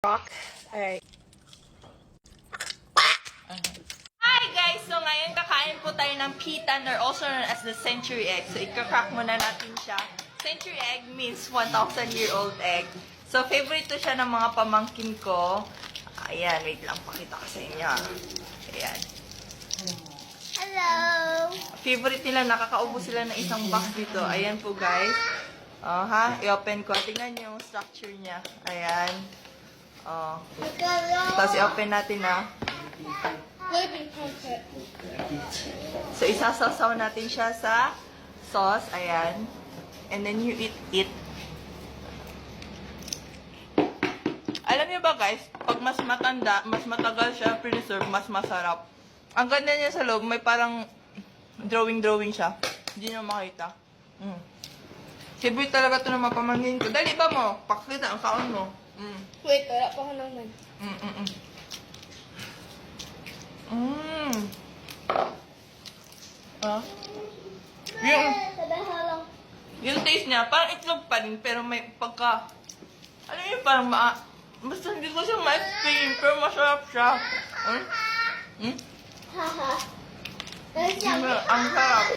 Rock. Alright. Hi guys! So ngayon kakain po tayo ng pitan or also known as the century egg. So ika-crack muna natin siya. Century egg means 1,000-year-old egg. So favorite to siya ng mga pamangkin ko. Ayan, wait lang, pakita ko sa inyo. Ayan. Hello! Favorite nila, nakakaubo sila ng isang box dito. Ayan po guys. I-open ko. Tingnan niyo yung structure niya. Ayan. Tapos i-open natin na. So, isasasaw natin siya sa sauce. Ayan. And then you eat it. Alam niyo ba guys, pag mas matanda, mas matagal siya preserve, mas masarap. Ang ganda niya sa loob, may parang drawing siya. Hindi niyo makita. Favorite talaga ito ng mga pamangkin ko. Dali ba mo? Pakita ang kaon mo. Wait, wala pa ako naman. Yung taste niya, parang itlog pa rin, pero may pagka, alam mo yun, parang basta hindi ko siya ma-explain, pero masarap siya. Haha. Ang sarap.